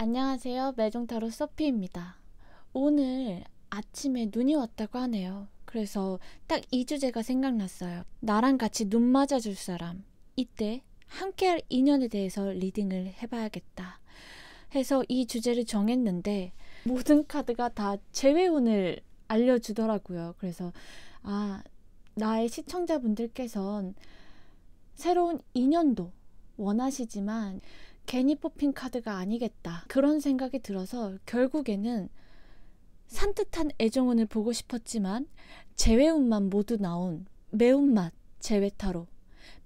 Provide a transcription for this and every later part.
안녕하세요. 매종타로 소피입니다. 오늘 아침에 눈이 왔다고 하네요. 그래서 딱 이 주제가 생각났어요. 나랑 같이 눈 맞아줄 사람. 이때 함께할 인연에 대해서 리딩을 해봐야겠다 해서 이 주제를 정했는데 모든 카드가 다 재회운을 알려주더라고요. 그래서 나의 시청자분들께선 새로운 인연도 원하시지만 괜히 뽑힌 카드가 아니겠다, 그런 생각이 들어서 결국에는 산뜻한 애정운을 보고 싶었지만 재회운만 모두 나온 매운맛 재회타로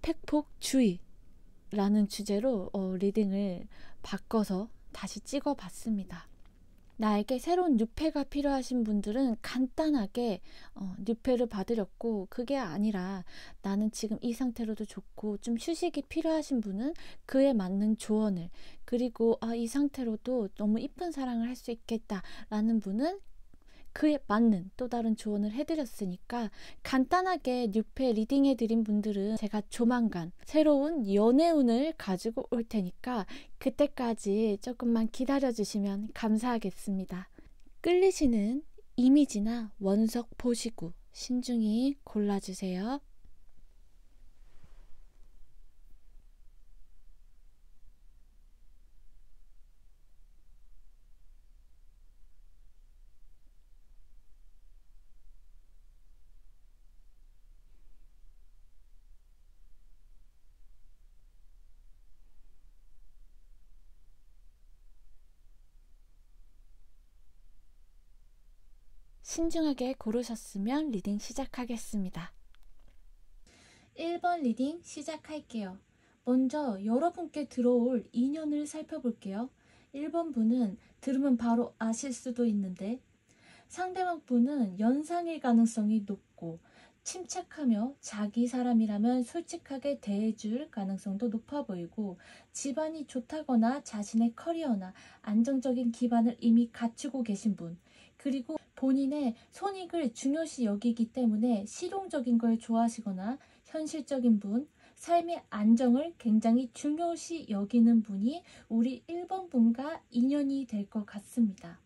팩폭주의라는 주제로 리딩을 바꿔서 다시 찍어봤습니다. 나에게 새로운 뉴페가 필요하신 분들은 간단하게 뉴페를 받으렸고, 그게 아니라 나는 지금 이 상태로도 좋고 좀 휴식이 필요하신 분은 그에 맞는 조언을, 그리고 이 상태로도 너무 이쁜 사랑을 할 수 있겠다 라는 분은 그에 맞는 또 다른 조언을 해드렸으니까, 간단하게 뉴페 리딩해드린 분들은 제가 조만간 새로운 연애운을 가지고 올 테니까 그때까지 조금만 기다려주시면 감사하겠습니다. 끌리시는 이미지나 원석 보시고 신중히 골라주세요. 신중하게 고르셨으면 리딩 시작하겠습니다. 1번 리딩 시작할게요. 먼저 여러분께 들어올 인연을 살펴볼게요. 1번 분은 들으면 바로 아실 수도 있는데, 상대방 분은 연상일 가능성이 높고 침착하며 자기 사람이라면 솔직하게 대해줄 가능성도 높아 보이고, 집안이 좋다거나 자신의 커리어나 안정적인 기반을 이미 갖추고 계신 분, 그리고 본인의 손익을 중요시 여기기 때문에 실용적인 걸 좋아하시거나 현실적인 분, 삶의 안정을 굉장히 중요시 여기는 분이 우리 1번 분과 인연이 될 것 같습니다.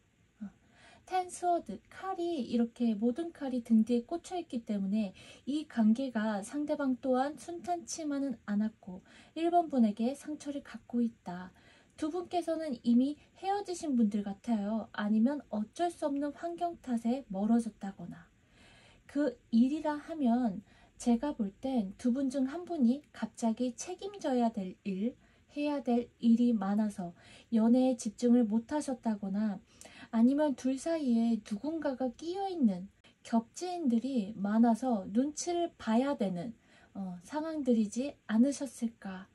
텐스워드, 칼이 이렇게 모든 칼이 등 뒤에 꽂혀있기 때문에 이 관계가 상대방 또한 순탄치만은 않았고 1번 분에게 상처를 갖고 있다. 두 분께서는 이미 헤어지신 분들 같아요. 아니면 어쩔 수 없는 환경 탓에 멀어졌다거나. 그 일이라 하면 제가 볼 땐 두 분 중 한 분이 갑자기 책임져야 될 일, 해야 될 일이 많아서 연애에 집중을 못하셨다거나, 아니면 둘 사이에 누군가가 끼어있는 겹지인들이 많아서 눈치를 봐야 되는 상황들이지 않으셨을까.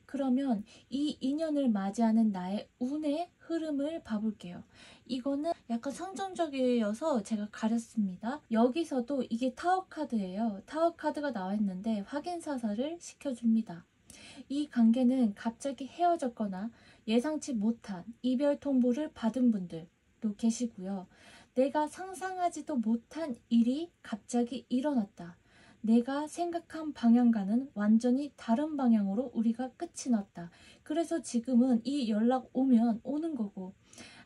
그러면 이 인연을 맞이하는 나의 운의 흐름을 봐볼게요. 이거는 약간 성정적이어서 제가 가렸습니다. 여기서도 이게 타워 카드예요. 타워 카드가 나와 있는데 확인 사살을 시켜줍니다. 이 관계는 갑자기 헤어졌거나 예상치 못한 이별 통보를 받은 분들도 계시고요. 내가 상상하지도 못한 일이 갑자기 일어났다. 내가 생각한 방향과는 완전히 다른 방향으로 우리가 끝이 났다. 그래서 지금은 이 연락 오면 오는 거고,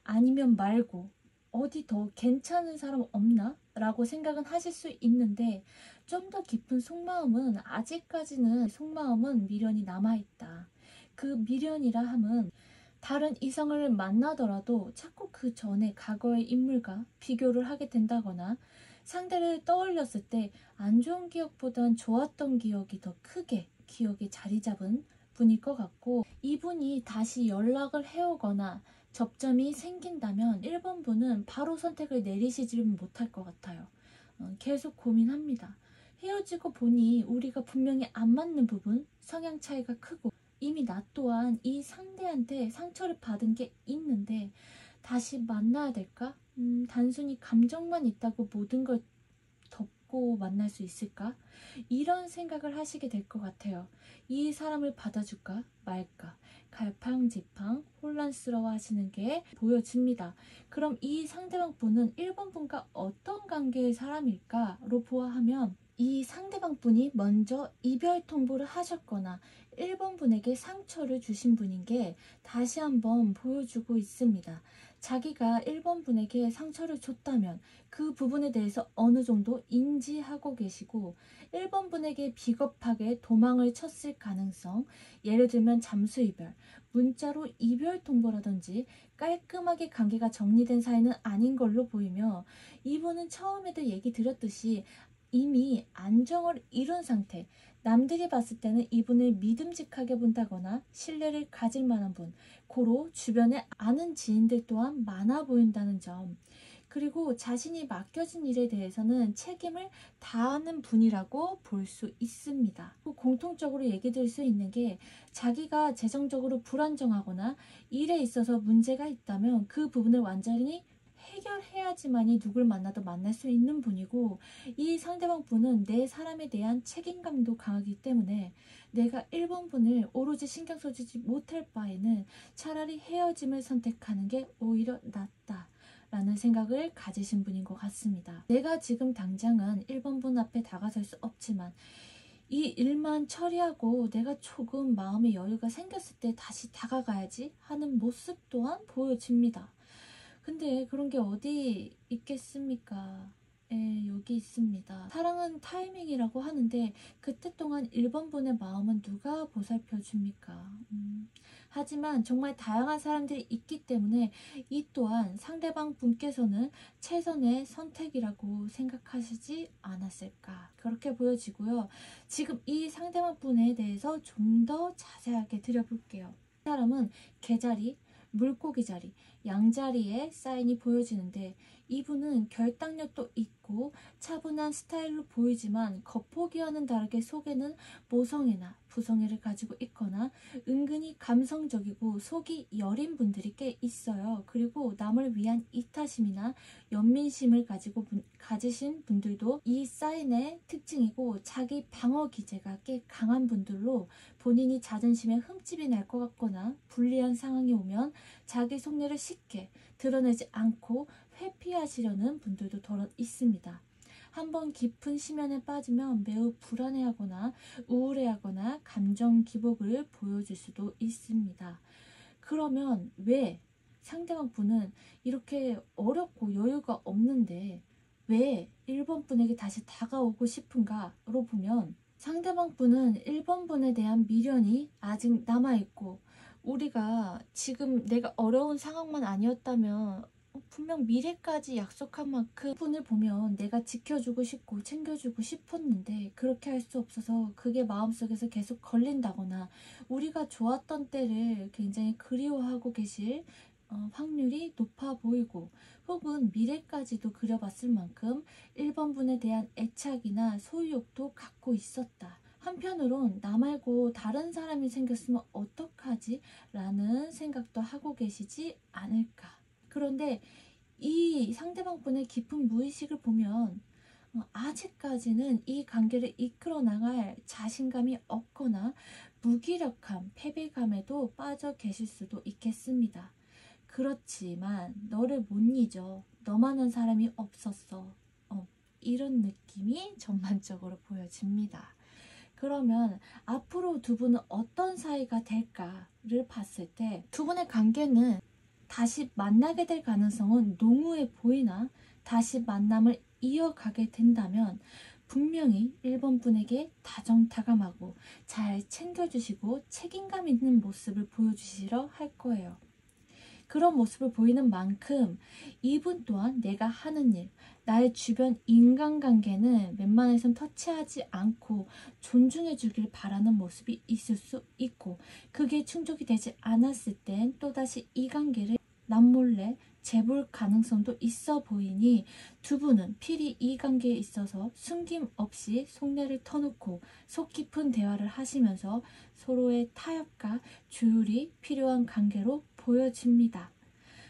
아니면 말고 어디 더 괜찮은 사람 없나? 라고 생각은 하실 수 있는데, 좀 더 깊은 속마음은 아직까지는 속마음은 미련이 남아있다. 그 미련이라 함은 다른 이성을 만나더라도 자꾸 그 전에 과거의 인물과 비교를 하게 된다거나, 상대를 떠올렸을 때 안 좋은 기억보단 좋았던 기억이 더 크게 기억에 자리 잡은 분일 것 같고, 이분이 다시 연락을 해오거나 접점이 생긴다면 1번 분은 바로 선택을 내리시지 못할 것 같아요. 계속 고민합니다. 헤어지고 보니 우리가 분명히 안 맞는 부분, 성향 차이가 크고, 이미 나 또한 이 상대한테 상처를 받은 게 있는데 다시 만나야 될까? 단순히 감정만 있다고 모든 걸 덮고 만날 수 있을까? 이런 생각을 하시게 될 것 같아요. 이 사람을 받아줄까 말까 갈팡질팡 혼란스러워 하시는 게 보여집니다. 그럼 이 상대방 분은 1번 분과 어떤 관계의 사람일까로 보아하면, 이 상대방 분이 먼저 이별 통보를 하셨거나 1번 분에게 상처를 주신 분인 게 다시 한번 보여주고 있습니다. 자기가 1번 분에게 상처를 줬다면 그 부분에 대해서 어느 정도 인지하고 계시고 1번 분에게 비겁하게 도망을 쳤을 가능성, 예를 들면 잠수 이별, 문자로 이별 통보라든지 깔끔하게 관계가 정리된 사이는 아닌 걸로 보이며 이분은 처음에도 얘기 드렸듯이 이미 안정을 이룬 상태, 남들이 봤을 때는 이분을 믿음직하게 본다거나 신뢰를 가질 만한 분, 고로 주변에 아는 지인들 또한 많아 보인다는 점, 그리고 자신이 맡겨진 일에 대해서는 책임을 다하는 분이라고 볼 수 있습니다. 공통적으로 얘기 드릴 수 있는 게 자기가 재정적으로 불안정하거나 일에 있어서 문제가 있다면 그 부분을 완전히 해결해야지만이 누굴 만나도 만날 수 있는 분이고, 이 상대방 분은 내 사람에 대한 책임감도 강하기 때문에 내가 1번 분을 오로지 신경 써주지 못할 바에는 차라리 헤어짐을 선택하는 게 오히려 낫다 라는 생각을 가지신 분인 것 같습니다. 내가 지금 당장은 1번 분 앞에 다가설 수 없지만 이 일만 처리하고 내가 조금 마음의 여유가 생겼을 때 다시 다가가야지 하는 모습 또한 보여집니다. 근데 그런 게 어디 있겠습니까? 예, 여기 있습니다. 사랑은 타이밍이라고 하는데 그때 동안 1번 분의 마음은 누가 보살펴 줍니까? 하지만 정말 다양한 사람들이 있기 때문에 이 또한 상대방 분께서는 최선의 선택이라고 생각하시지 않았을까, 그렇게 보여지고요. 지금 이 상대방 분에 대해서 좀 더 자세하게 드려볼게요. 이 사람은 개자리, 물고기 자리, 양자리에 사인이 보여지는데 이분은 결단력도 있고 차분한 스타일로 보이지만 겉보기와는 다르게 속에는 모성애나 부성애를 가지고 있거나 은근히 감성적이고 속이 여린 분들이 꽤 있어요. 그리고 남을 위한 이타심이나 연민심을 가지신 분들도 이 사인의 특징이고, 자기 방어 기제가 꽤 강한 분들로 본인이 자존심에 흠집이 날 것 같거나 불리한 상황이 오면 자기 속내를 쉽게 드러내지 않고 회피하시려는 분들도 더러 있습니다. 한번 깊은 심연에 빠지면 매우 불안해하거나 우울해하거나 감정 기복을 보여줄 수도 있습니다. 그러면 왜 상대방 분은 이렇게 어렵고 여유가 없는데 왜 1번 분에게 다시 다가오고 싶은가로 보면, 상대방 분은 1번 분에 대한 미련이 아직 남아있고, 우리가 지금 내가 어려운 상황만 아니었다면 분명 미래까지 약속한 만큼 분을 보면 내가 지켜주고 싶고 챙겨주고 싶었는데 그렇게 할 수 없어서 그게 마음속에서 계속 걸린다거나 우리가 좋았던 때를 굉장히 그리워하고 계실 확률이 높아 보이고, 혹은 미래까지도 그려봤을 만큼 1번 분에 대한 애착이나 소유욕도 갖고 있었다. 한편으론 나 말고 다른 사람이 생겼으면 어떡하지? 라는 생각도 하고 계시지 않을까. 그런데 이 상대방 분의 깊은 무의식을 보면 아직까지는 이 관계를 이끌어 나갈 자신감이 없거나 무기력함, 패배감에도 빠져 계실 수도 있겠습니다. 그렇지만 너를 못 잊어. 너만한 사람이 없었어. 이런 느낌이 전반적으로 보여집니다. 그러면 앞으로 두 분은 어떤 사이가 될까를 봤을 때 두 분의 관계는 다시 만나게 될 가능성은 농후해 보이나 다시 만남을 이어가게 된다면 분명히 1번 분에게 다정다감하고 잘 챙겨주시고 책임감 있는 모습을 보여주시려 할 거예요. 그런 모습을 보이는 만큼 이분 또한 내가 하는 일, 나의 주변 인간관계는 웬만해선 터치하지 않고 존중해 주길 바라는 모습이 있을 수 있고, 그게 충족이 되지 않았을 땐 또다시 이 관계를 남몰래 재볼 가능성도 있어 보이니 두 분은 필히 이 관계에 있어서 숨김없이 속내를 터놓고 속 깊은 대화를 하시면서 서로의 타협과 조율이 필요한 관계로 보여집니다.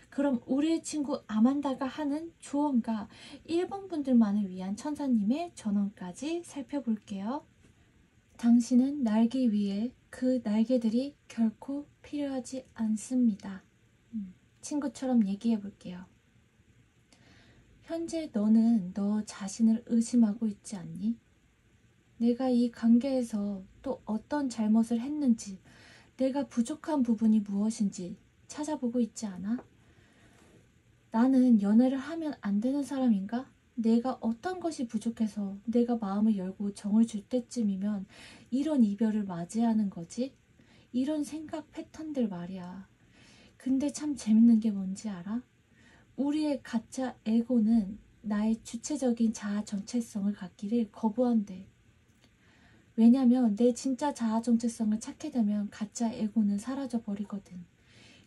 그럼 우리의 친구 아만다가 하는 조언과 1번 분들만을 위한 천사님의 전언까지 살펴볼게요. 당신은 날기 위해 그 날개들이 결코 필요하지 않습니다. 친구처럼 얘기해 볼게요. 현재 너는 너 자신을 의심하고 있지 않니? 내가 이 관계에서 또 어떤 잘못을 했는지, 내가 부족한 부분이 무엇인지 찾아보고 있지 않아? 나는 연애를 하면 안 되는 사람인가? 내가 어떤 것이 부족해서 내가 마음을 열고 정을 줄 때쯤이면 이런 이별을 맞이하는 거지? 이런 생각 패턴들 말이야. 근데 참 재밌는 게 뭔지 알아? 우리의 가짜 에고는 나의 주체적인 자아 정체성을 갖기를 거부한대. 왜냐면 내 진짜 자아 정체성을 찾게 되면 가짜 에고는 사라져 버리거든.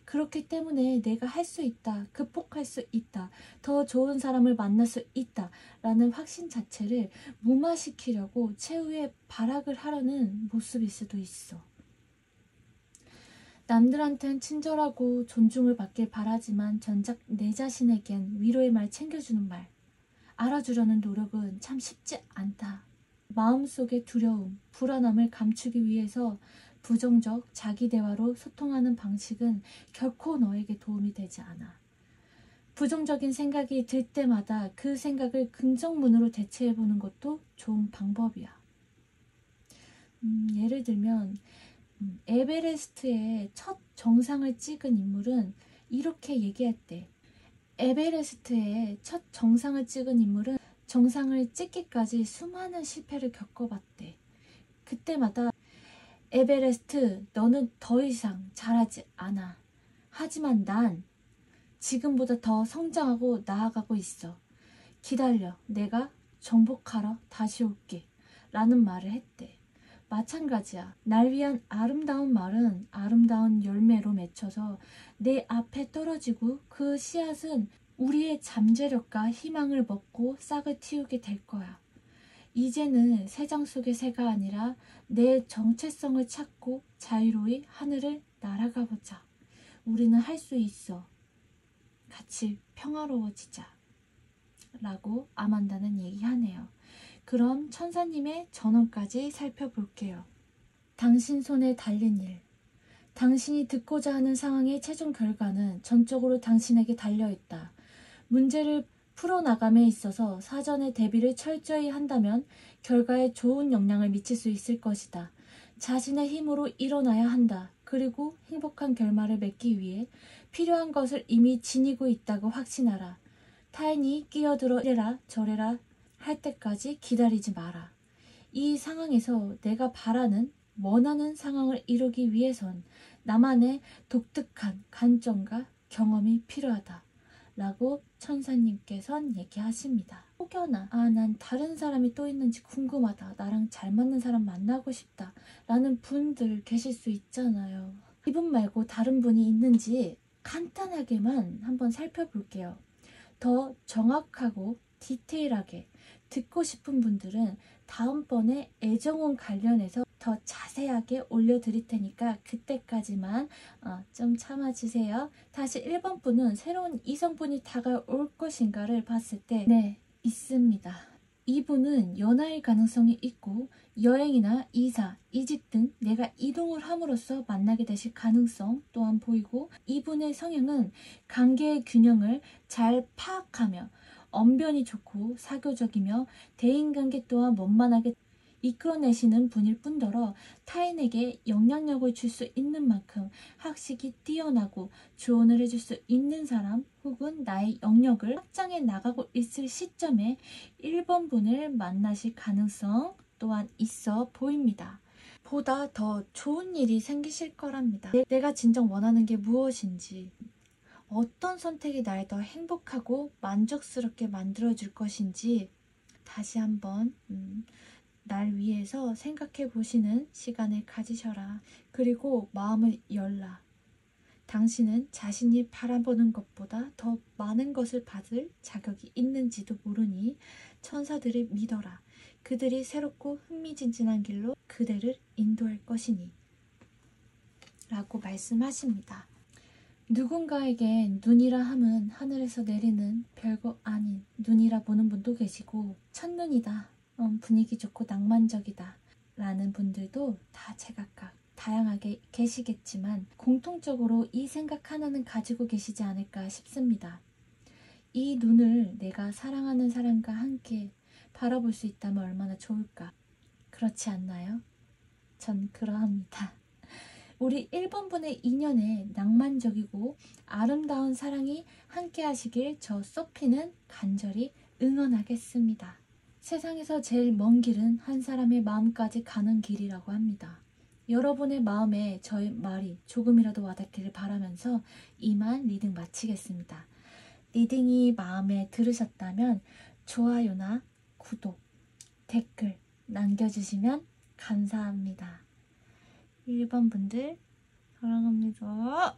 그렇기 때문에 내가 할 수 있다, 극복할 수 있다, 더 좋은 사람을 만날 수 있다 라는 확신 자체를 무마시키려고 최후의 발악을 하려는 모습일 수도 있어. 남들한텐 친절하고 존중을 받길 바라지만 정작 내 자신에겐 위로의 말 챙겨주는 말, 알아주려는 노력은 참 쉽지 않다. 마음속의 두려움, 불안함을 감추기 위해서 부정적 자기 대화로 소통하는 방식은 결코 너에게 도움이 되지 않아. 부정적인 생각이 들 때마다 그 생각을 긍정문으로 대체해보는 것도 좋은 방법이야. 예를 들면 에베레스트의 첫 정상을 찍은 인물은 이렇게 얘기했대. 에베레스트의 첫 정상을 찍은 인물은 정상을 찍기까지 수많은 실패를 겪어봤대. 그때마다 에베레스트, 너는 더 이상 잘하지 않아. 하지만 난 지금보다 더 성장하고 나아가고 있어. 기다려. 내가 정복하러 다시 올게. 라는 말을 했대. 마찬가지야. 날 위한 아름다운 말은 아름다운 열매로 맺혀서 내 앞에 떨어지고 그 씨앗은 우리의 잠재력과 희망을 먹고 싹을 틔우게 될 거야. 이제는 새장 속의 새가 아니라 내 정체성을 찾고 자유로이 하늘을 날아가 보자. 우리는 할 수 있어. 같이 평화로워지자. 라고 아만다는 얘기하네요. 그럼 천사님의 전언까지 살펴볼게요. 당신 손에 달린 일. 당신이 듣고자 하는 상황의 최종 결과는 전적으로 당신에게 달려있다. 문제를 풀어나감에 있어서 사전에 대비를 철저히 한다면 결과에 좋은 영향을 미칠 수 있을 것이다. 자신의 힘으로 일어나야 한다. 그리고 행복한 결말을 맺기 위해 필요한 것을 이미 지니고 있다고 확신하라. 타인이 끼어들어 이래라 저래라 할 때까지 기다리지 마라. 이 상황에서 내가 바라는 원하는 상황을 이루기 위해선 나만의 독특한 관점과 경험이 필요하다. 라고 천사님께선 얘기하십니다. 혹여나 난 다른 사람이 또 있는지 궁금하다. 나랑 잘 맞는 사람 만나고 싶다. 라는 분들 계실 수 있잖아요. 이분 말고 다른 분이 있는지 간단하게만 한번 살펴볼게요. 더 정확하고 디테일하게 듣고 싶은 분들은 다음번에 애정운 관련해서 더 자세하게 올려드릴 테니까 그때까지만 좀 참아주세요. 다시 1번 분은 새로운 이성분이 다가올 것인가를 봤을 때 네, 있습니다. 이분은 연하의 가능성이 있고 여행이나 이사, 이직 등 내가 이동을 함으로써 만나게 되실 가능성 또한 보이고 이분의 성향은 관계의 균형을 잘 파악하며 언변이 좋고 사교적이며 대인관계 또한 원만하게 이끌어내시는 분일 뿐더러 타인에게 영향력을 줄 수 있는 만큼 학식이 뛰어나고 조언을 해줄 수 있는 사람 혹은 나의 영역을 확장해 나가고 있을 시점에 1번 분을 만나실 가능성 또한 있어 보입니다. 보다 더 좋은 일이 생기실 거랍니다. 내가 진정 원하는 게 무엇인지 어떤 선택이 날 더 행복하고 만족스럽게 만들어줄 것인지 다시 한번 날 위해서 생각해 보시는 시간을 가지셔라. 그리고 마음을 열라. 당신은 자신이 바라보는 것보다 더 많은 것을 받을 자격이 있는지도 모르니 천사들을 믿어라. 그들이 새롭고 흥미진진한 길로 그대를 인도할 것이니 라고 말씀하십니다. 누군가에겐 눈이라 함은 하늘에서 내리는 별거 아닌 눈이라 보는 분도 계시고 첫눈이다, 분위기 좋고 낭만적이다 라는 분들도 다 제각각 다양하게 계시겠지만 공통적으로 이 생각 하나는 가지고 계시지 않을까 싶습니다. 이 눈을 내가 사랑하는 사람과 함께 바라볼 수 있다면 얼마나 좋을까. 그렇지 않나요? 전 그러합니다. 우리 1번 분의 인연에 낭만적이고 아름다운 사랑이 함께 하시길 저 소피는 간절히 응원하겠습니다. 세상에서 제일 먼 길은 한 사람의 마음까지 가는 길이라고 합니다. 여러분의 마음에 저의 말이 조금이라도 와닿기를 바라면서 이만 리딩 마치겠습니다. 리딩이 마음에 들으셨다면 좋아요나 구독, 댓글 남겨주시면 감사합니다. 1번 분들 사랑합니다.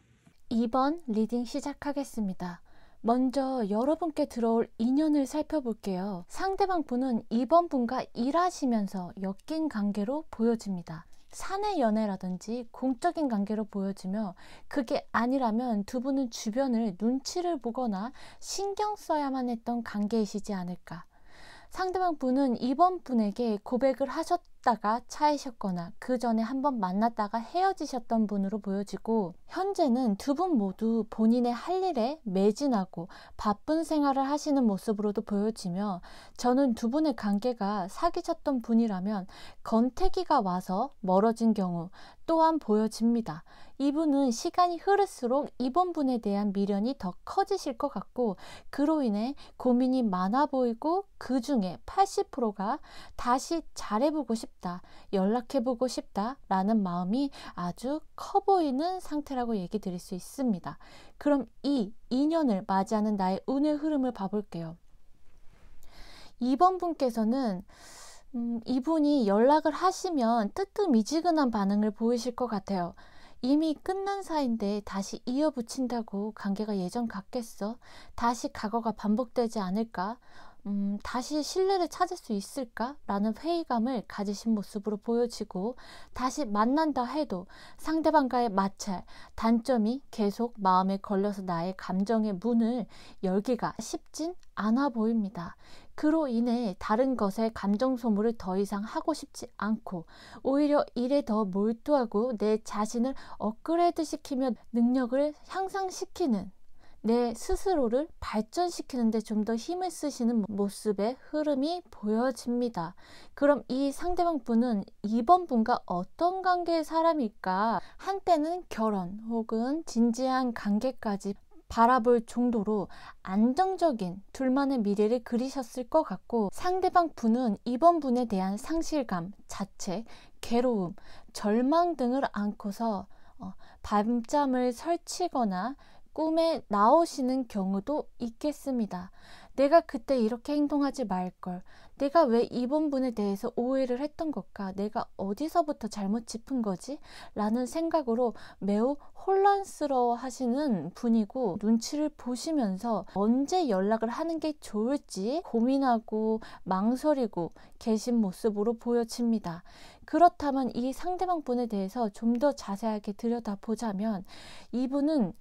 2번 리딩 시작하겠습니다. 먼저 여러분께 들어올 인연을 살펴볼게요. 상대방 분은 2번 분과 일하시면서 엮인 관계로 보여집니다. 사내 연애라든지 공적인 관계로 보여지며 그게 아니라면 두 분은 주변을 눈치를 보거나 신경 써야만 했던 관계이시지 않을까. 상대방 분은 2번 분에게 고백을 하셨다가 차이셨거나 그 전에 한번 만났다가 헤어지셨던 분으로 보여지고, 현재는 두 분 모두 본인의 할 일에 매진하고 바쁜 생활을 하시는 모습으로도 보여지며, 저는 두 분의 관계가 사귀셨던 분이라면 권태기가 와서 멀어진 경우 또한 보여집니다. 이분은 시간이 흐를수록 2번 분에 대한 미련이 더 커지실 것 같고, 그로 인해 고민이 많아 보이고 그 중에 80%가 다시 잘해보고 싶다, 연락해보고 싶다 라는 마음이 아주 커 보이는 상태라고 얘기 드릴 수 있습니다. 그럼 이 인연을 맞이하는 나의 운의 흐름을 봐볼게요. 2번 분께서는 이분이 연락을 하시면 뜨뜻미지근한 반응을 보이실 것 같아요. 이미 끝난 사이인데 다시 이어붙인다고 관계가 예전 같겠어? 다시 과거가 반복되지 않을까? 다시 신뢰를 찾을 수 있을까? 라는 회의감을 가지신 모습으로 보여지고, 다시 만난다 해도 상대방과의 마찰, 단점이 계속 마음에 걸려서 나의 감정의 문을 열기가 쉽진 않아 보입니다. 그로 인해 다른 것에 감정 소모를 더 이상 하고 싶지 않고 오히려 일에 더 몰두하고 내 자신을 업그레이드 시키며 능력을 향상시키는, 내 스스로를 발전시키는 데 좀 더 힘을 쓰시는 모습의 흐름이 보여집니다. 그럼 이 상대방 분은 2번 분과 어떤 관계의 사람일까? 한때는 결혼 혹은 진지한 관계까지 바라볼 정도로 안정적인 둘만의 미래를 그리셨을 것 같고, 상대방 분은 2번 분에 대한 상실감, 자책, 괴로움, 절망 등을 안고서 밤잠을 설치거나 꿈에 나오시는 경우도 있겠습니다. 내가 그때 이렇게 행동하지 말걸, 내가 왜 2번 분에 대해서 오해를 했던 걸까, 내가 어디서부터 잘못 짚은 거지? 라는 생각으로 매우 혼란스러워 하시는 분이고, 눈치를 보시면서 언제 연락을 하는 게 좋을지 고민하고 망설이고 계신 모습으로 보여집니다. 그렇다면 이 상대방 분에 대해서 좀 더 자세하게 들여다보자면, 이분은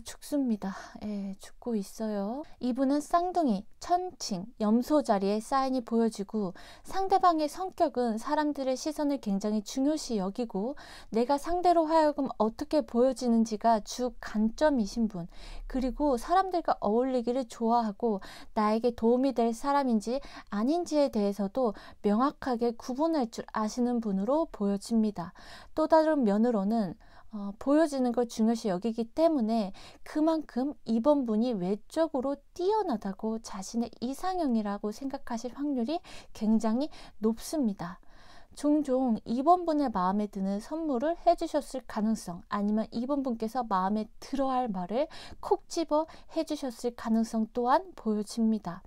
죽습니다. 예, 죽고 있어요. 이분은 쌍둥이, 천칭, 염소 자리에 사인이 보여지고, 상대방의 성격은 사람들의 시선을 굉장히 중요시 여기고 내가 상대로 하여금 어떻게 보여지는지가 주 관점이신 분, 그리고 사람들과 어울리기를 좋아하고 나에게 도움이 될 사람인지 아닌지에 대해서도 명확하게 구분할 줄 아시는 분으로 보여집니다. 또 다른 면으로는 보여지는 걸 중요시 여기기 때문에 그만큼 2번 분이 외적으로 뛰어나다고 자신의 이상형이라고 생각하실 확률이 굉장히 높습니다. 종종 2번 분의 마음에 드는 선물을 해주셨을 가능성, 아니면 2번 분께서 마음에 들어할 말을 콕 집어 해주셨을 가능성 또한 보여집니다.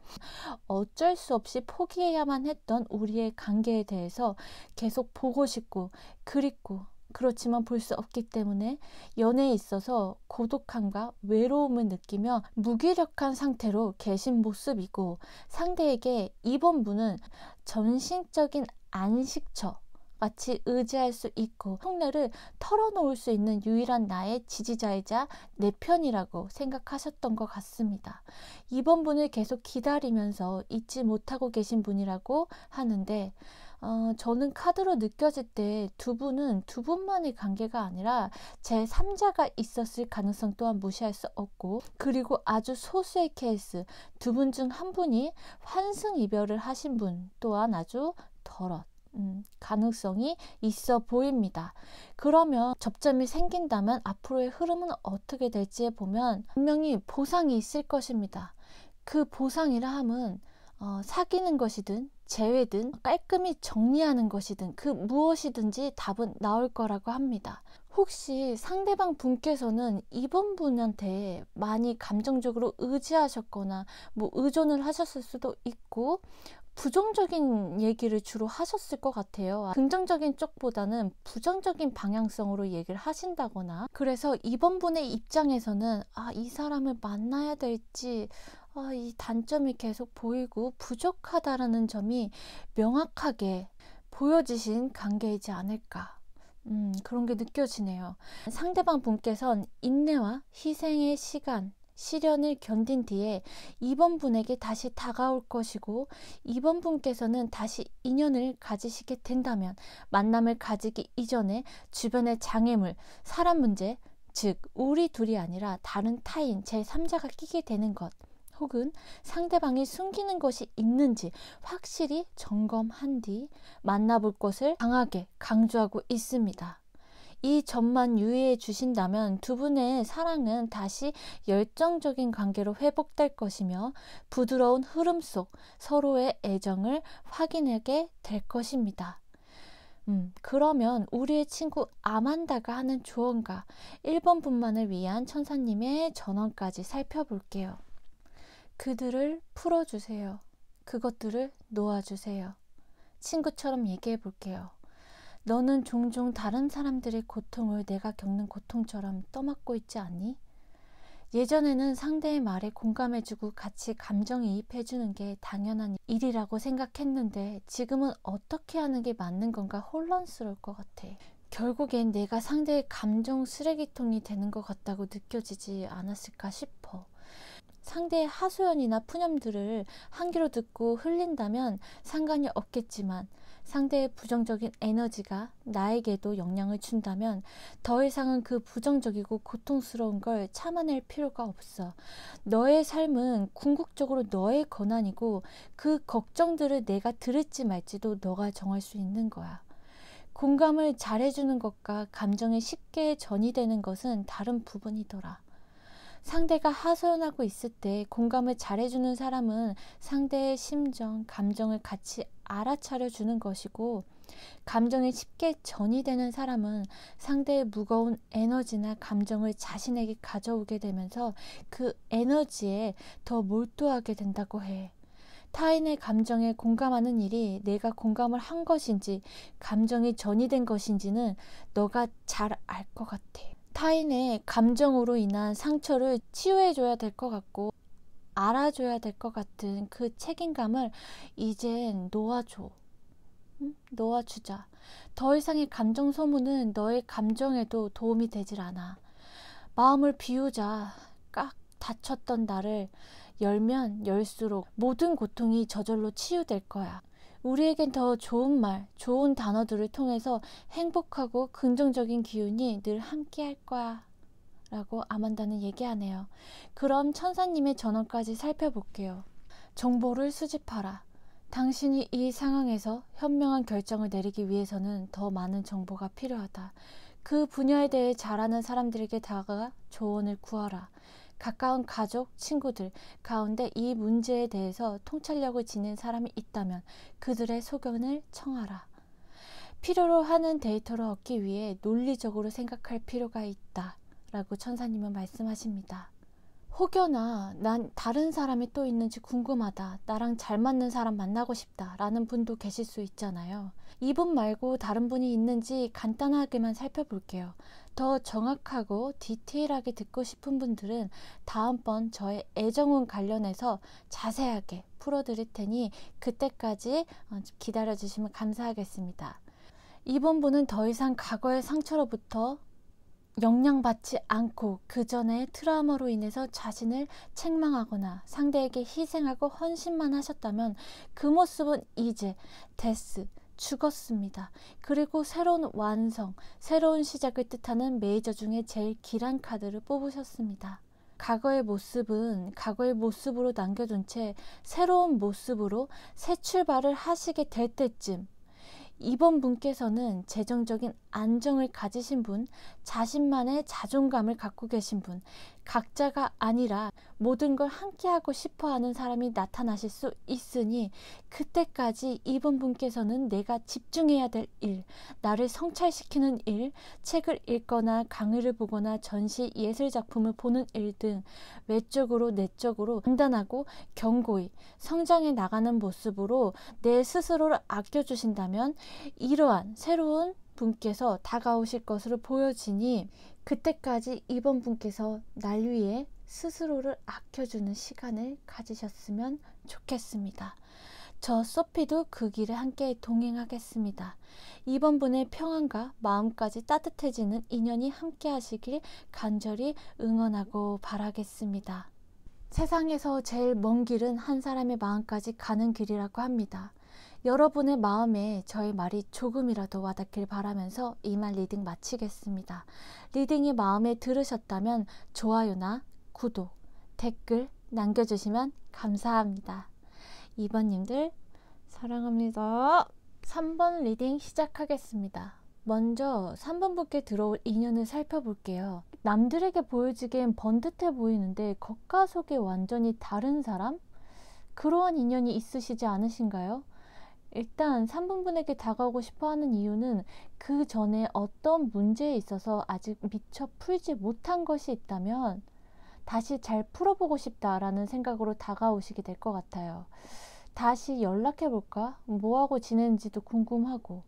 어쩔 수 없이 포기해야만 했던 우리의 관계에 대해서 계속 보고 싶고 그립고, 그렇지만 볼 수 없기 때문에 연애에 있어서 고독함과 외로움을 느끼며 무기력한 상태로 계신 모습이고, 상대에게 2번 분은 전신적인 안식처 같이 의지할 수 있고 속내를 털어놓을 수 있는 유일한 나의 지지자이자 내 편이라고 생각하셨던 것 같습니다. 2번 분을 계속 기다리면서 잊지 못하고 계신 분이라고 하는데, 저는 카드로 느껴질 때 두 분은 두 분만의 관계가 아니라 제3자가 있었을 가능성 또한 무시할 수 없고, 그리고 아주 소수의 케이스 두 분 중 한 분이 환승 이별을 하신 분 또한 아주 덜어 가능성이 있어 보입니다. 그러면 접점이 생긴다면 앞으로의 흐름은 어떻게 될지에 보면 분명히 보상이 있을 것입니다. 그 보상이라 함은 사귀는 것이든 재회든 깔끔히 정리하는 것이든 그 무엇이든지 답은 나올 거라고 합니다. 혹시 상대방 분께서는 이번 분한테 많이 감정적으로 의지하셨거나 의존을 하셨을 수도 있고 부정적인 얘기를 주로 하셨을 것 같아요. 긍정적인 쪽보다는 부정적인 방향성으로 얘기를 하신다거나, 그래서 이번 분의 입장에서는 이 사람을 만나야 될지 이 단점이 계속 보이고 부족하다라는 점이 명확하게 보여지신 관계이지 않을까, 그런 게 느껴지네요. 상대방 분께선 인내와 희생의 시간, 시련을 견딘 뒤에 이번 분에게 다시 다가올 것이고, 이번 분께서는 다시 인연을 가지시게 된다면 만남을 가지기 이전에 주변의 장애물, 사람 문제, 즉 우리 둘이 아니라 다른 타인, 제3자가 끼게 되는 것, 혹은 상대방이 숨기는 것이 있는지 확실히 점검한 뒤 만나볼 것을 강하게 강조하고 있습니다. 이 점만 유의해 주신다면 두 분의 사랑은 다시 열정적인 관계로 회복될 것이며 부드러운 흐름 속 서로의 애정을 확인하게 될 것입니다. 그러면 우리의 친구 아만다가 하는 조언과 1번 분만을 위한 천사님의 전언까지 살펴볼게요. 그들을 풀어주세요. 그것들을 놓아주세요. 친구처럼 얘기해 볼게요. 너는 종종 다른 사람들의 고통을 내가 겪는 고통처럼 떠맡고 있지 않니? 예전에는 상대의 말에 공감해주고 같이 감정이입해주는 게 당연한 일이라고 생각했는데 지금은 어떻게 하는 게 맞는 건가 혼란스러울 것 같아. 결국엔 내가 상대의 감정 쓰레기통이 되는 것 같다고 느껴지지 않았을까 싶어. 상대의 하소연이나 푸념들을 한 귀로 듣고 흘린다면 상관이 없겠지만 상대의 부정적인 에너지가 나에게도 영향을 준다면 더 이상은 그 부정적이고 고통스러운 걸 참아낼 필요가 없어. 너의 삶은 궁극적으로 너의 권한이고 그 걱정들을 내가 들을지 말지도 너가 정할 수 있는 거야. 공감을 잘해주는 것과 감정에 쉽게 전이되는 것은 다른 부분이더라. 상대가 하소연하고 있을 때 공감을 잘해주는 사람은 상대의 심정, 감정을 같이 알아차려 주는 것이고, 감정이 쉽게 전이되는 사람은 상대의 무거운 에너지나 감정을 자신에게 가져오게 되면서 그 에너지에 더 몰두하게 된다고 해. 타인의 감정에 공감하는 일이 내가 공감을 한 것인지 감정이 전이된 것인지는 너가 잘 알 것 같아. 타인의 감정으로 인한 상처를 치유해줘야 될 것 같고 알아줘야 될 것 같은 그 책임감을 이젠 놓아줘. 놓아주자. 더 이상의 감정 소모는 너의 감정에도 도움이 되질 않아. 마음을 비우자. 꽉 닫혔던 나를 열면 열수록 모든 고통이 저절로 치유될 거야. 우리에겐 더 좋은 말, 좋은 단어들을 통해서 행복하고 긍정적인 기운이 늘 함께 할 거야 라고 아만다는 얘기하네요. 그럼 천사님의 전언까지 살펴볼게요. 정보를 수집하라. 당신이 이 상황에서 현명한 결정을 내리기 위해서는 더 많은 정보가 필요하다. 그 분야에 대해 잘 아는 사람들에게 다가가 조언을 구하라. 가까운 가족, 친구들 가운데 이 문제에 대해서 통찰력을 지닌 사람이 있다면 그들의 소견을 청하라. 필요로 하는 데이터를 얻기 위해 논리적으로 생각할 필요가 있다 라고 천사님은 말씀하십니다. 혹여나 난 다른 사람이 또 있는지 궁금하다, 나랑 잘 맞는 사람 만나고 싶다 라는 분도 계실 수 있잖아요. 이분 말고 다른 분이 있는지 간단하게만 살펴볼게요. 더 정확하고 디테일하게 듣고 싶은 분들은 다음번 저의 애정운 관련해서 자세하게 풀어드릴 테니 그때까지 기다려주시면 감사하겠습니다. 이번 분은 더 이상 과거의 상처로부터 영향받지 않고 그 전에 트라우마로 인해서 자신을 책망하거나 상대에게 희생하고 헌신만 하셨다면 그 모습은 이제 데스, 죽었습니다. 그리고 새로운 완성, 새로운 시작을 뜻하는 메이저 중에 제일 길한 카드를 뽑으셨습니다. 과거의 모습은 과거의 모습으로 남겨둔 채 새로운 모습으로 새 출발을 하시게 될 때쯤 2번 분께서는 재정적인 안정을 가지신 분, 자신만의 자존감을 갖고 계신 분, 각자가 아니라 모든 걸 함께하고 싶어하는 사람이 나타나실 수 있으니 그때까지 2번 분께서는 내가 집중해야 될 일, 나를 성찰시키는 일, 책을 읽거나 강의를 보거나 전시 예술작품을 보는 일 등 외적으로 내적으로 단단하고 견고히 성장해 나가는 모습으로 내 스스로를 아껴주신다면 이러한 새로운 분께서 다가오실 것으로 보여지니 그때까지 2번 분께서 날 위해 스스로를 아껴주는 시간을 가지셨으면 좋겠습니다. 저 소피도 그 길에 함께 동행하겠습니다. 2번 분의 평안과 마음까지 따뜻해지는 인연이 함께 하시길 간절히 응원하고 바라겠습니다. 세상에서 제일 먼 길은 한 사람의 마음까지 가는 길이라고 합니다. 여러분의 마음에 저의 말이 조금이라도 와닿길 바라면서 이만 리딩 마치겠습니다. 리딩이 마음에 들으셨다면 좋아요나 구독, 댓글 남겨주시면 감사합니다. 2번님들 사랑합니다. 3번 리딩 시작하겠습니다. 먼저 3번 분께 들어올 인연을 살펴볼게요. 남들에게 보여지기엔 번듯해 보이는데 겉과 속이 완전히 다른 사람? 그러한 인연이 있으시지 않으신가요? 일단 3번 분에게 다가오고 싶어하는 이유는 그 전에 어떤 문제에 있어서 아직 미처 풀지 못한 것이 있다면 다시 잘 풀어보고 싶다라는 생각으로 다가오시게 될 것 같아요. 다시 연락해볼까? 뭐하고 지내는지도 궁금하고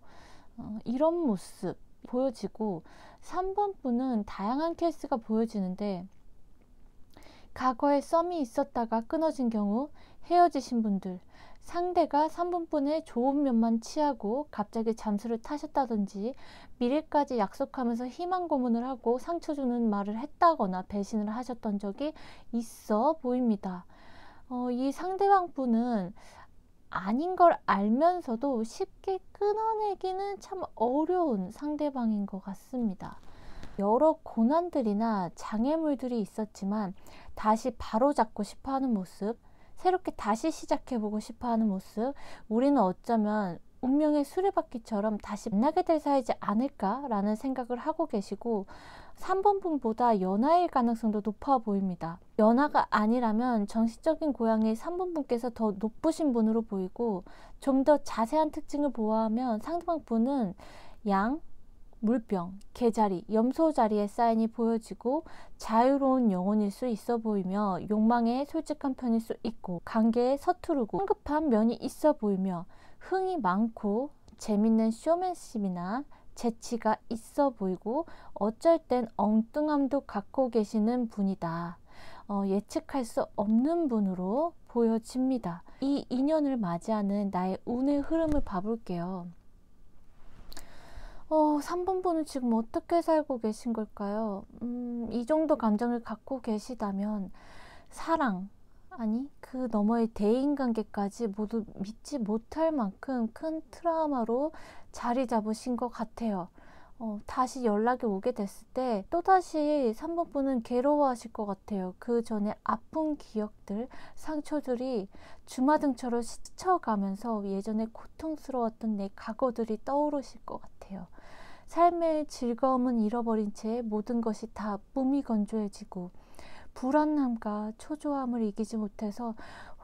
이런 모습 보여지고 3번 분은 다양한 케이스가 보여지는데 과거에 썸이 있었다가 끊어진 경우, 헤어지신 분들, 상대가 3번 분의 좋은 면만 취하고 갑자기 잠수를 타셨다든지 미래까지 약속하면서 희망 고문을 하고 상처 주는 말을 했다거나 배신을 하셨던 적이 있어 보입니다. 이 상대방 분은 아닌 걸 알면서도 쉽게 끊어내기는 참 어려운 상대방인 것 같습니다. 여러 고난들이나 장애물들이 있었지만 다시 바로잡고 싶어하는 모습, 새롭게 다시 시작해보고 싶어하는 모습, 우리는 어쩌면 운명의 수레바퀴처럼 다시 만나게 될 사이지 않을까라는 생각을 하고 계시고 3번 분보다 연하일 가능성도 높아 보입니다. 연하가 아니라면 정신적인 고향이 3번 분께서 더 높으신 분으로 보이고 좀 더 자세한 특징을 보아하면 상대방 분은 양, 물병, 개자리, 염소 자리의 사인이 보여지고 자유로운 영혼일 수 있어 보이며 욕망에 솔직한 편일 수 있고 관계에 서투르고 성급한 면이 있어 보이며 흥이 많고 재밌는 쇼맨십이나 재치가 있어 보이고 어쩔 땐 엉뚱함도 갖고 계시는 분이다. 예측할 수 없는 분으로 보여집니다. 이 인연을 맞이하는 나의 운의 흐름을 봐볼게요. 3번 분은 지금 어떻게 살고 계신 걸까요? 이 정도 감정을 갖고 계시다면 사랑, 아니 그 너머의 대인관계까지 모두 믿지 못할 만큼 큰 트라우마로 자리 잡으신 것 같아요. 다시 연락이 오게 됐을 때 또다시 3번 분은 괴로워하실 것 같아요. 그 전에 아픈 기억들, 상처들이 주마등처럼 스쳐가면서 예전에 고통스러웠던 내 과거들이 떠오르실 것 같아요. 삶의 즐거움은 잃어버린 채 모든 것이 다 무미건조해지고 불안함과 초조함을 이기지 못해서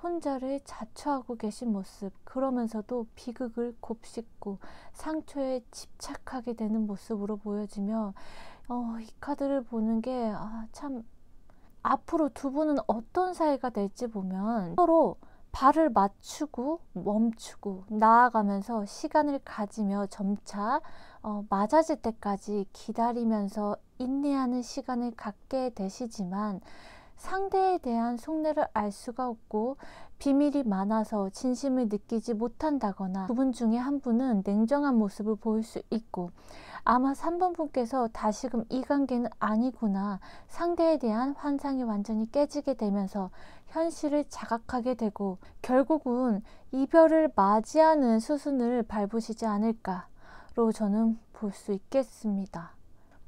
혼자를 자초하고 계신 모습, 그러면서도 비극을 곱씹고 상처에 집착하게 되는 모습으로 보여지며 이 카드를 보는 게 참 앞으로 두 분은 어떤 사이가 될지 보면 서로 발을 맞추고 멈추고 나아가면서 시간을 가지며 점차 맞아질 때까지 기다리면서 인내하는 시간을 갖게 되시지만 상대에 대한 속내를 알 수가 없고 비밀이 많아서 진심을 느끼지 못한다거나 두 분 중에 한 분은 냉정한 모습을 보일 수 있고 아마 3번 분께서 다시금 이 관계는 아니구나, 상대에 대한 환상이 완전히 깨지게 되면서 현실을 자각하게 되고 결국은 이별을 맞이하는 수순을 밟으시지 않을까로 저는 볼 수 있겠습니다.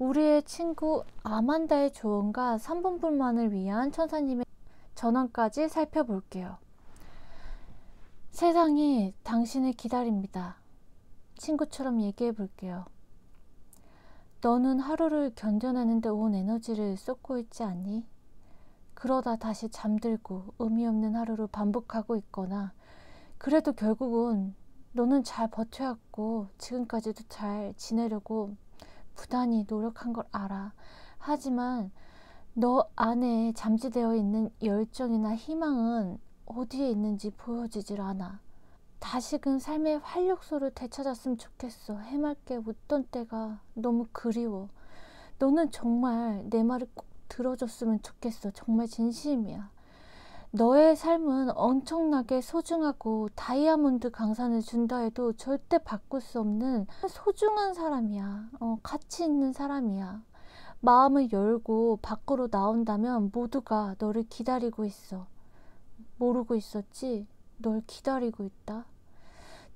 우리의 친구 아만다의 조언과 3번 분만을 위한 천사님의 전언까지 살펴볼게요. 세상이 당신을 기다립니다. 친구처럼 얘기해 볼게요. 너는 하루를 견뎌내는데 온 에너지를 쏟고 있지 않니? 그러다 다시 잠들고 의미 없는 하루를 반복하고 있거나, 그래도 결국은 너는 잘 버텨왔고 지금까지도 잘 지내려고 부단히 노력한 걸 알아. 하지만 너 안에 잠재되어 있는 열정이나 희망은 어디에 있는지 보여지질 않아. 다시금 삶의 활력소를 되찾았으면 좋겠어. 해맑게 웃던 때가 너무 그리워. 너는 정말 내 말을 꼭 들어줬으면 좋겠어. 정말 진심이야. 너의 삶은 엄청나게 소중하고 다이아몬드 강산을 준다 해도 절대 바꿀 수 없는 소중한 사람이야. 가치 있는 사람이야. 마음을 열고 밖으로 나온다면 모두가 너를 기다리고 있어. 모르고 있었지? 널 기다리고 있다.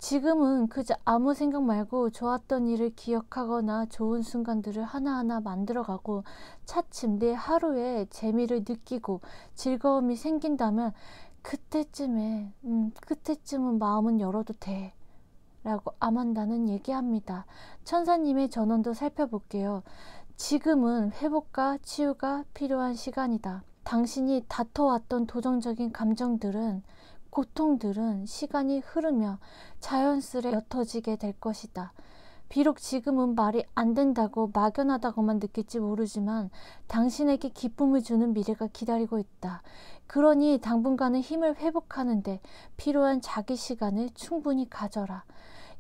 지금은 그저 아무 생각 말고 좋았던 일을 기억하거나 좋은 순간들을 하나하나 만들어가고 차츰 내 하루에 재미를 느끼고 즐거움이 생긴다면 그때쯤은 마음은 열어도 돼 라고 아만다는 얘기합니다. 천사님의 전언도 살펴볼게요. 지금은 회복과 치유가 필요한 시간이다. 당신이 다퉈왔던 도전적인 감정들은, 고통들은 시간이 흐르며 자연스레 옅어지게 될 것이다. 비록 지금은 말이 안 된다고 막연하다고만 느낄지 모르지만 당신에게 기쁨을 주는 미래가 기다리고 있다. 그러니 당분간은 힘을 회복하는데 필요한 자기 시간을 충분히 가져라.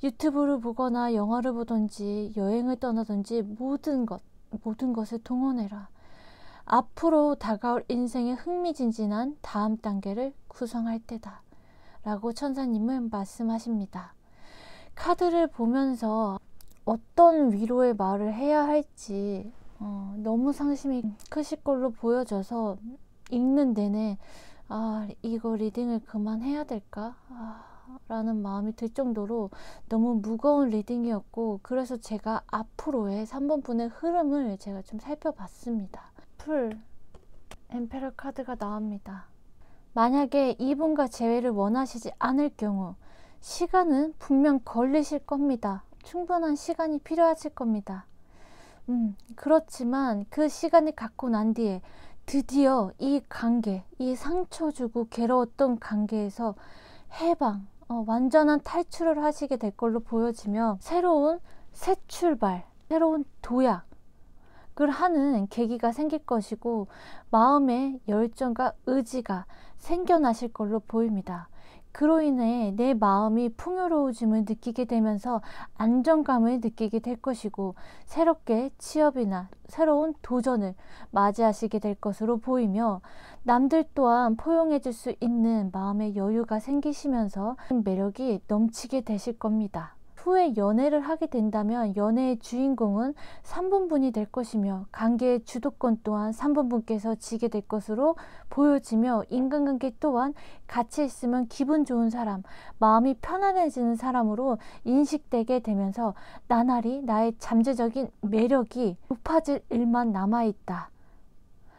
유튜브를 보거나 영화를 보든지 여행을 떠나든지 모든 것을 동원해라. 앞으로 다가올 인생의 흥미진진한 다음 단계를 구성할 때다 라고 천사님은 말씀하십니다. 카드를 보면서 어떤 위로의 말을 해야 할지 너무 상심이 크실 걸로 보여져서 읽는 내내 이거 리딩을 그만해야 될까? 라는 마음이 들 정도로 너무 무거운 리딩이었고, 그래서 제가 앞으로의 3번 분의 흐름을 제가 좀 살펴봤습니다. 풀 엠페러 카드가 나옵니다. 만약에 이분과 재회를 원하시지 않을 경우 시간은 분명 걸리실 겁니다. 충분한 시간이 필요하실 겁니다. 그렇지만 그 시간을 갖고 난 뒤에 드디어 이 관계, 이 상처 주고 괴로웠던 관계에서 해방, 완전한 탈출을 하시게 될 걸로 보여지며 새로운 새 출발, 새로운 도약을 하는 계기가 생길 것이고 마음의 열정과 의지가 생겨나실 걸로 보입니다. 그로 인해 내 마음이 풍요로워짐을 느끼게 되면서 안정감을 느끼게 될 것이고 새롭게 취업이나 새로운 도전을 맞이하시게 될 것으로 보이며 남들 또한 포용해 줄 수 있는 마음의 여유가 생기시면서 매력이 넘치게 되실 겁니다. 후에 연애를 하게 된다면 연애의 주인공은 3번분이 될 것이며 관계의 주도권 또한 3번분께서 지게 될 것으로 보여지며 인간관계 또한 같이 있으면 기분 좋은 사람, 마음이 편안해지는 사람으로 인식되게 되면서 나날이 나의 잠재적인 매력이 높아질 일만 남아있다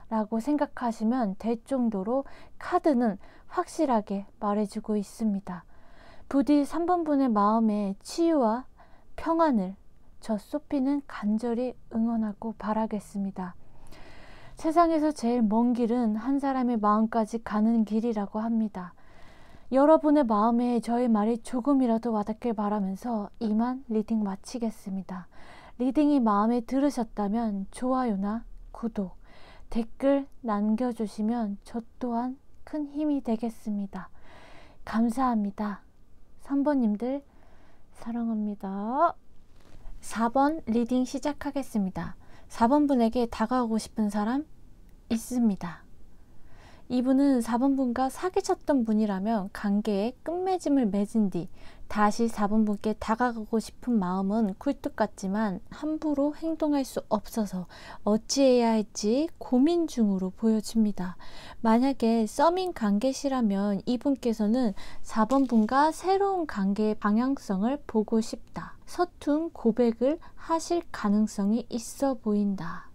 라고 생각하시면 될 정도로 카드는 확실하게 말해주고 있습니다. 부디 3번분의 마음의 치유와 평안을 저 소피는 간절히 응원하고 바라겠습니다. 세상에서 제일 먼 길은 한 사람의 마음까지 가는 길이라고 합니다. 여러분의 마음에 저의 말이 조금이라도 와닿길 바라면서 이만 리딩 마치겠습니다. 리딩이 마음에 들으셨다면 좋아요나 구독, 댓글 남겨주시면 저 또한 큰 힘이 되겠습니다. 감사합니다. 3번님들 사랑합니다. 4번 리딩 시작하겠습니다. 4번 분에게 다가오고 싶은 사람 있습니다. 이분은 4번 분과 사귀셨던 분이라면 관계에 끝맺음을 맺은 뒤 다시 4번 분께 다가가고 싶은 마음은 굴뚝 같지만 함부로 행동할 수 없어서 어찌해야 할지 고민 중으로 보여집니다. 만약에 썸인 관계시라면 이분께서는 4번 분과 새로운 관계의 방향성을 보고 싶다. 서툰 고백을 하실 가능성이 있어 보인다.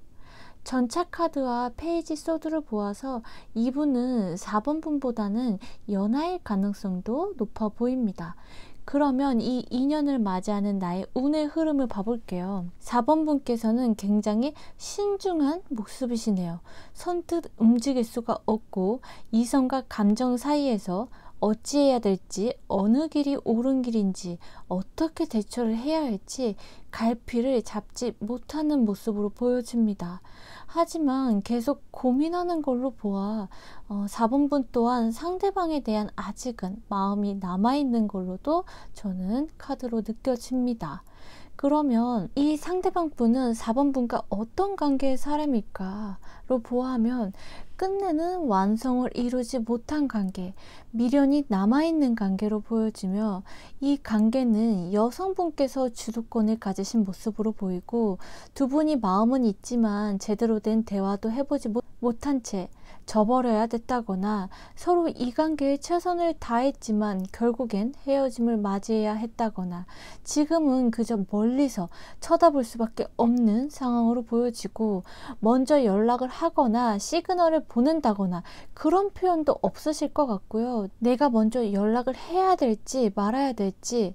전차 카드와 페이지 소드를 보아서 이분은 4번 분보다는 연하일 가능성도 높아 보입니다. 그러면 이 인연을 맞이하는 나의 운의 흐름을 봐볼게요. 4번 분께서는 굉장히 신중한 모습이시네요. 선뜻 움직일 수가 없고 이성과 감정 사이에서 어찌해야 될지, 어느 길이 옳은 길인지, 어떻게 대처를 해야 할지 갈피를 잡지 못하는 모습으로 보여집니다. 하지만 계속 고민하는 걸로 보아 4번 분 또한 상대방에 대한 아직은 마음이 남아있는 걸로도 저는 카드로 느껴집니다. 그러면 이 상대방 분은 4번 분과 어떤 관계의 사람일까로 보아하면 끝내는 완성을 이루지 못한 관계, 미련이 남아있는 관계로 보여지며 이 관계는 여성분께서 주도권을 가지신 모습으로 보이고 두 분이 마음은 있지만 제대로 된 대화도 해보지 못한 채 저버려야 됐다거나 서로 이 관계에 최선을 다했지만 결국엔 헤어짐을 맞이해야 했다거나 지금은 그저 멀리서 쳐다볼 수밖에 없는 상황으로 보여지고 먼저 연락을 하거나 시그널을 보낸다거나 그런 표현도 없으실 것 같고요. 내가 먼저 연락을 해야 될지 말아야 될지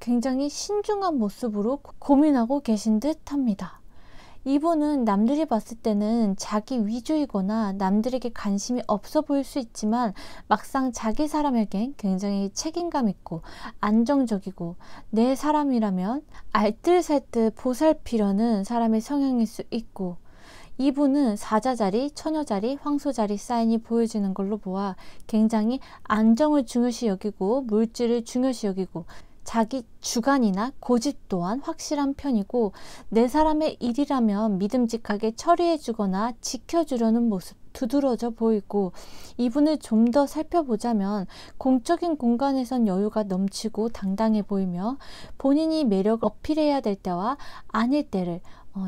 굉장히 신중한 모습으로 고민하고 계신 듯 합니다. 이분은 남들이 봤을 때는 자기 위주이거나 남들에게 관심이 없어 보일 수 있지만 막상 자기 사람에겐 굉장히 책임감 있고 안정적이고 내 사람이라면 알뜰살뜰 보살피려는 사람의 성향일 수 있고 이분은 사자자리, 처녀자리, 황소자리 사인이 보여지는 걸로 보아 굉장히 안정을 중요시 여기고 물질을 중요시 여기고 자기 주관이나 고집 또한 확실한 편이고 내 사람의 일이라면 믿음직하게 처리해주거나 지켜주려는 모습 두드러져 보이고 이분을 좀 더 살펴보자면 공적인 공간에선 여유가 넘치고 당당해 보이며 본인이 매력 어필해야 될 때와 아닐 때를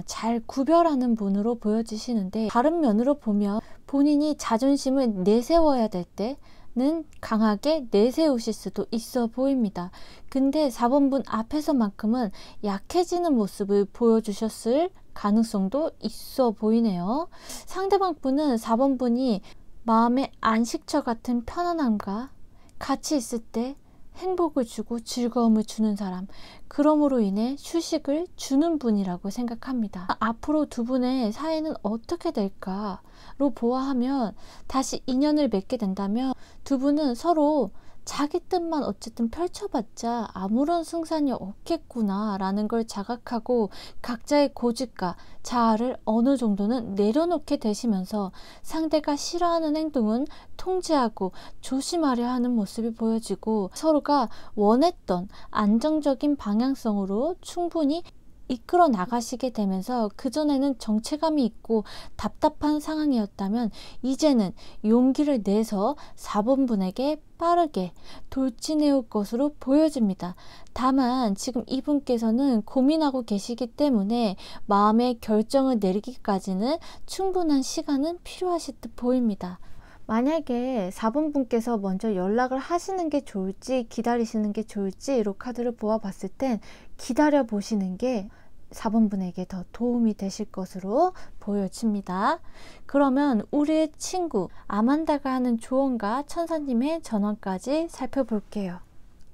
잘 구별하는 분으로 보여지시는데 다른 면으로 보면 본인이 자존심을 내세워야 될 때는 강하게 내세우실 수도 있어 보입니다. 근데 4번 분 앞에서만큼은 약해지는 모습을 보여주셨을 가능성도 있어 보이네요. 상대방 분은 4번 분이 마음의 안식처 같은 편안함과 같이 있을 때 행복을 주고 즐거움을 주는 사람, 그러므로 인해 휴식을 주는 분이라고 생각합니다. 앞으로 두 분의 사이는 어떻게 될까로 보아하면 다시 인연을 맺게 된다면 두 분은 서로 자기 뜻만 어쨌든 펼쳐봤자 아무런 승산이 없겠구나 라는 걸 자각하고 각자의 고집과 자아를 어느 정도는 내려놓게 되시면서 상대가 싫어하는 행동은 통제하고 조심하려 하는 모습이 보여지고 서로가 원했던 안정적인 방향성으로 충분히 이끌어 나가시게 되면서 그전에는 정체감이 있고 답답한 상황이었다면 이제는 용기를 내서 4번 분에게 빠르게 돌진해올 것으로 보여집니다. 다만 지금 이분께서는 고민하고 계시기 때문에 마음의 결정을 내리기까지는 충분한 시간은 필요하실 듯 보입니다. 만약에 4번 분께서 먼저 연락을 하시는 게 좋을지 기다리시는 게 좋을지로 카드를 보아봤을 땐 기다려 보시는 게 4번 분에게 더 도움이 되실 것으로 보여집니다. 그러면 우리의 친구 아만다가 하는 조언과 천사님의 전언까지 살펴볼게요.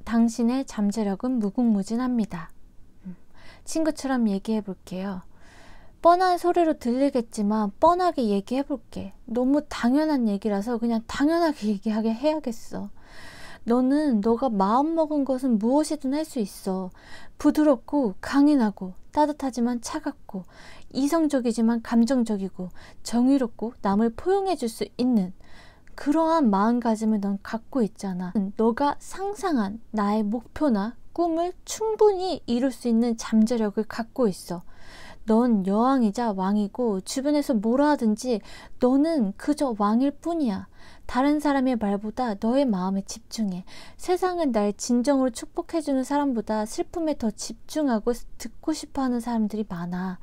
당신의 잠재력은 무궁무진합니다. 친구처럼 얘기해 볼게요. 뻔한 소리로 들리겠지만 뻔하게 얘기해 볼게. 너무 당연한 얘기라서 그냥 당연하게 얘기하게 해야겠어. 너는 너가 마음먹은 것은 무엇이든 할 수 있어. 부드럽고 강인하고 따뜻하지만 차갑고 이성적이지만 감정적이고 정의롭고 남을 포용해 줄 수 있는 그러한 마음가짐을 넌 갖고 있잖아. 너가 상상한 나의 목표나 꿈을 충분히 이룰 수 있는 잠재력을 갖고 있어. 넌 여왕이자 왕이고 주변에서 뭐라 하든지 너는 그저 왕일 뿐이야. 다른 사람의 말보다 너의 마음에 집중해. 세상은 날 진정으로 축복해주는 사람보다 슬픔에 더 집중하고 듣고 싶어하는 사람들이 많아.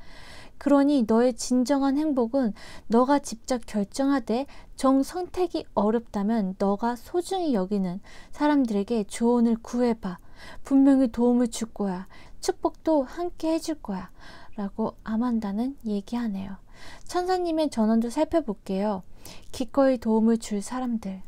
그러니 너의 진정한 행복은 너가 직접 결정하되 정선택이 어렵다면 너가 소중히 여기는 사람들에게 조언을 구해봐. 분명히 도움을 줄 거야. 축복도 함께 해줄 거야. 라고 아만다는 얘기하네요. 천사님의 전언도 살펴볼게요. 기꺼이 도움을 줄 사람들.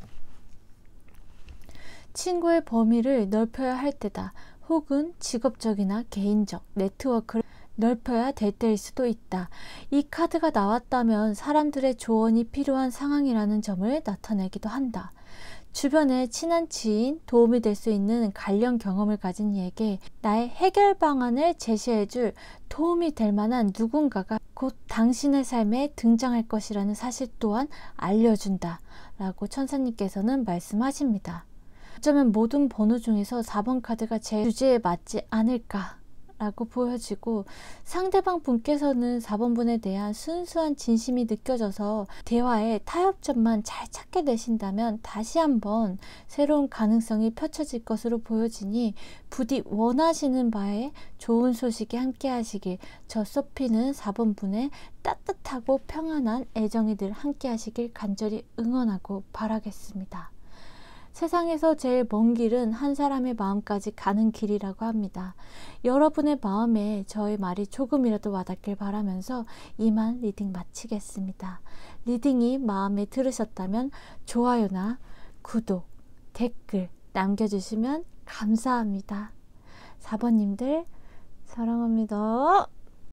친구의 범위를 넓혀야 할 때다. 혹은 직업적이나 개인적 네트워크를 넓혀야 될 때일 수도 있다. 이 카드가 나왔다면 사람들의 조언이 필요한 상황이라는 점을 나타내기도 한다. 주변에 친한 지인, 도움이 될 수 있는 관련 경험을 가진 이에게 나의 해결 방안을 제시해줄 도움이 될 만한 누군가가 곧 당신의 삶에 등장할 것이라는 사실 또한 알려준다. 라고 천사님께서는 말씀하십니다. 어쩌면 모든 번호 중에서 4번 카드가 제 주제에 맞지 않을까 라고 보여지고, 상대방 분께서는 4번 분에 대한 순수한 진심이 느껴져서 대화의 타협점만 잘 찾게 되신다면 다시 한번 새로운 가능성이 펼쳐질 것으로 보여지니, 부디 원하시는 바에 좋은 소식이 함께 하시길, 저 소피는 4번 분의 따뜻하고 평안한 애정이 늘 함께 하시길 간절히 응원하고 바라겠습니다. 세상에서 제일 먼 길은 한 사람의 마음까지 가는 길이라고 합니다. 여러분의 마음에 저의 말이 조금이라도 와닿길 바라면서 이만 리딩 마치겠습니다. 리딩이 마음에 들으셨다면 좋아요나 구독, 댓글 남겨주시면 감사합니다. 4번님들 사랑합니다.